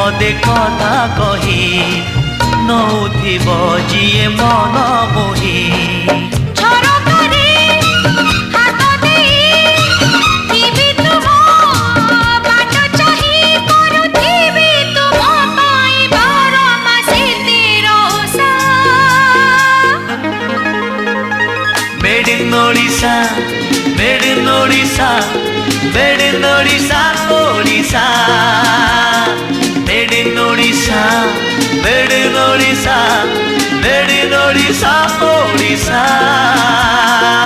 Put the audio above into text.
पदे कथा कही नौथिब जिए मन मोही Made in Odisha, made in Odisha, made in Odisha, Odisha. Made in Odisha, made in Odisha, made in Odisha, Odisha.